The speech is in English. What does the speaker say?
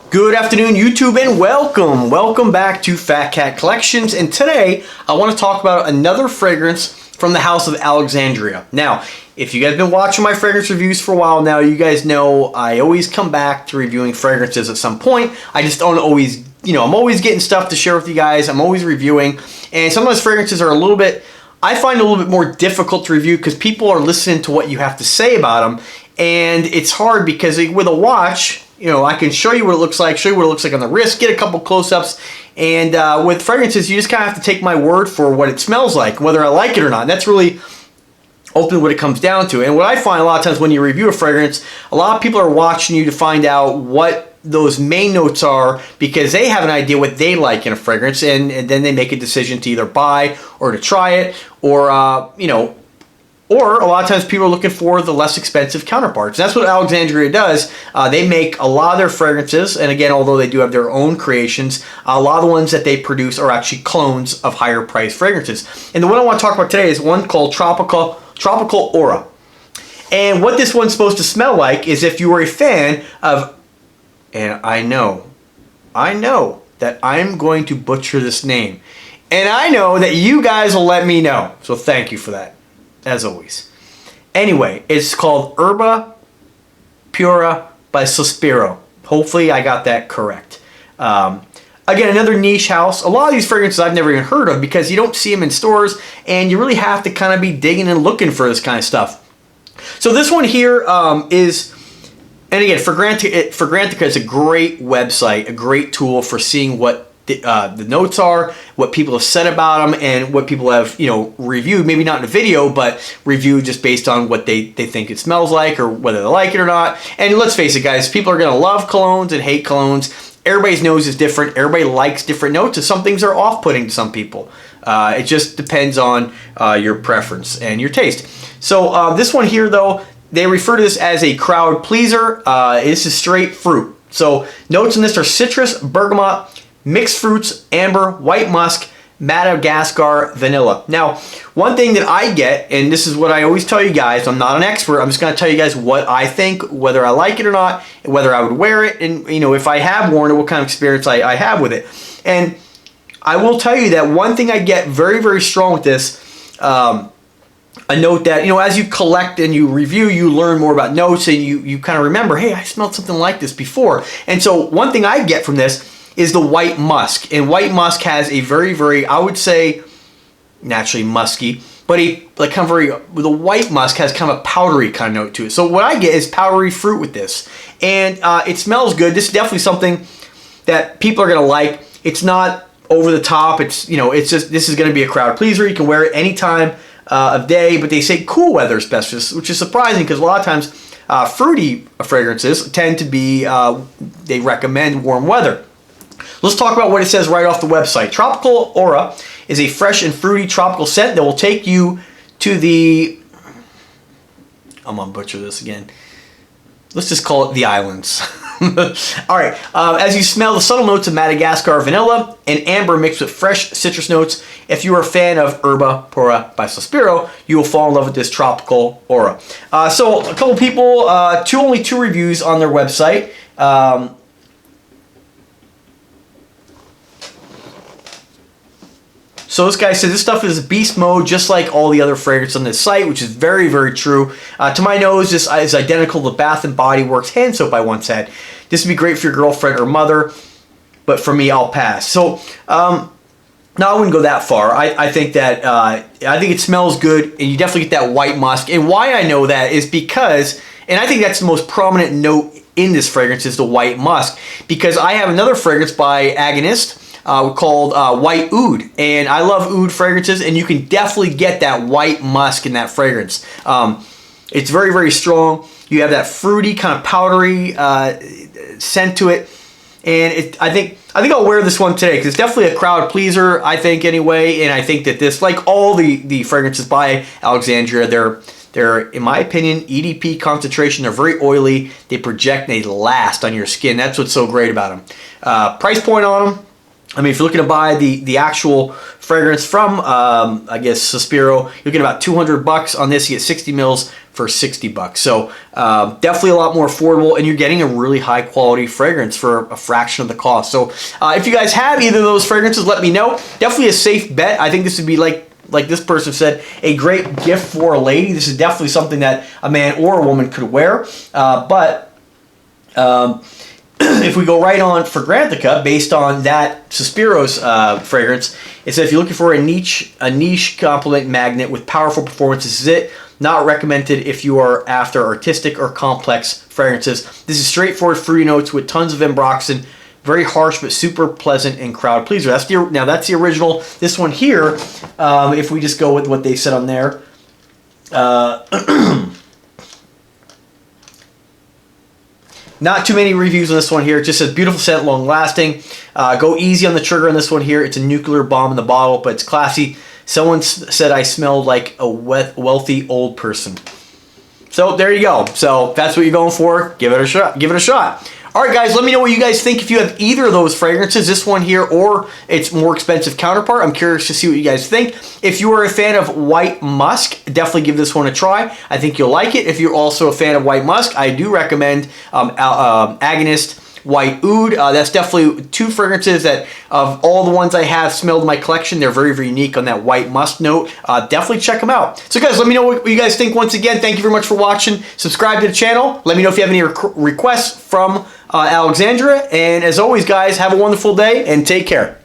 Good afternoon, YouTube, and welcome back to Fat Cat Collections. And today I want to talk about another fragrance from the house of Alexandria. Now, if you guys have been watching my fragrance reviews for a while now, you guys know I always come back to reviewing fragrances at some point. I just don't always, I'm always getting stuff to share with you guys. I'm always reviewing, and some of those fragrances are I find a little bit more difficult to review because people are listening to what you have to say about them, and it's hard because with a watch, I can show you what it looks like, on the wrist, get a couple close-ups, and with fragrances, you just kind of have to take my word for what it smells like, whether I like it or not. And that's really ultimately what it comes down to. And what I find a lot of times when you review a fragrance, a lot of people are watching you to find out what those main notes are because they have an idea what they like in a fragrance, and then they make a decision to either buy or to try it, or or a lot of times people are looking for the less expensive counterparts. That's what Alexandria does. They make a lot of their fragrances, and again, although they do have their own creations, a lot of the ones that they produce are actually clones of higher priced fragrances. And the one I want to talk about today is one called Tropical Aura. And what this one's supposed to smell like is if you were a fan of, and I know that I'm going to butcher this name, and I know that you guys will let me know, so thank you for that, as always. Anyway, it's called Erba Pura by Sospiro. Hopefully I got that correct. Again, another niche house. A lot of these fragrances I've never even heard of because you don't see them in stores, and you really have to kind of be digging and looking for this kind of stuff. So this one here is, and again, Fragrantica is a great website, a great tool for seeing what the notes are, what people have said about them, and what people have, reviewed, maybe not in a video, but reviewed just based on what they think it smells like or whether they like it or not. And let's face it, guys, people are going to love colognes and hate colognes. Everybody's nose is different. Everybody likes different notes, and some things are off-putting to some people. It just depends on your preference and your taste. So this one here, though, they refer to this as a crowd pleaser. This is straight fruit. So notes in this are citrus, bergamot, mixed fruits, amber, white musk, Madagascar, vanilla. Now, one thing that I get, and this is what I always tell you guys, I'm not an expert, I'm just going to tell you guys what I think, whether I like it or not, and whether I would wear it, and if I have worn it, what kind of experience I have with it. And I will tell you that one thing I get very, very strong with this, a note that, as you collect and you review, you learn more about notes, and you kind of remember, hey, I smelled something like this before. And so one thing I get from this is the white musk. And white musk has a very, very, I would say, naturally musky, but the white musk has kind of a powdery kind of note to it. So what I get is powdery fruit with this. And it smells good. This is definitely something that people are going to like. It's not over the top. It's just, this is going to be a crowd pleaser. You can wear it any time of day, but they say cool weather is best, which is surprising because a lot of times fruity fragrances tend to be, they recommend warm weather. Let's talk about what it says right off the website. Tropical Aura is a fresh and fruity tropical scent that will take you to the, I'm going to butcher this again. Let's just call it the islands. All right. As you smell the subtle notes of Madagascar vanilla and amber mixed with fresh citrus notes, if you are a fan of Erba Pura by Sospiro, you will fall in love with this Tropical Aura. So a couple people, only two reviews on their website. So this guy says this stuff is beast mode, just like all the other fragrances on this site, which is very, very true. To my nose, this is identical to Bath & Body Works hand soap I once had. This would be great for your girlfriend or mother, but for me, I'll pass. So, now I wouldn't go that far. I think that, I think it smells good, and you definitely get that white musk. And why I know that is because, and I think that's the most prominent note in this fragrance is the white musk, because I have another fragrance by Agonist, called White Oud, and I love oud fragrances, and you can definitely get that white musk in that fragrance. It's very, very strong. You have that fruity kind of powdery scent to it, and I think I'll wear this one today because it's definitely a crowd pleaser, I think, anyway. And I think that this, like all the fragrances by Alexandria, they're, in my opinion, EDP concentration. They're very oily. They project and they last on your skin. That's what's so great about them. Price point on them, I mean, if you're looking to buy the actual fragrance from, I guess, Sospiro, you're getting about $200 on this. You get 60 mils for $60. So definitely a lot more affordable, and you're getting a really high quality fragrance for a fraction of the cost. So if you guys have either of those fragrances, let me know. Definitely a safe bet. I think this would be like this person said, a great gift for a lady. This is definitely something that a man or a woman could wear. If we go right on Fragrantica, based on that Sospiro's fragrance, it says if you're looking for a niche compliment magnet with powerful performance, this is it. Not recommended if you are after artistic or complex fragrances. This is straightforward fruity notes with tons of ambroxan. Very harsh but super pleasant and crowd pleaser. That's the original. This one here, if we just go with what they said on there, not too many reviews on this one here. It just says beautiful scent, long lasting. Go easy on the trigger on this one here. It's a nuclear bomb in the bottle, but it's classy. Someone said I smelled like a wealthy old person. So there you go. So if that's what you're going for, give it a shot. Give it a shot. All right, guys, let me know what you guys think if you have either of those fragrances, this one here or its more expensive counterpart. I'm curious to see what you guys think. If you are a fan of white musk, definitely give this one a try. I think you'll like it. If you're also a fan of white musk, I do recommend Agonist White Oud. That's definitely two fragrances that, of all the ones I have smelled in my collection, they're very, very unique on that white musk note. Definitely check them out. So guys, let me know what you guys think. Once again, thank you very much for watching. Subscribe to the channel. Let me know if you have any requests from Alexandria. And as always, guys, have a wonderful day and take care.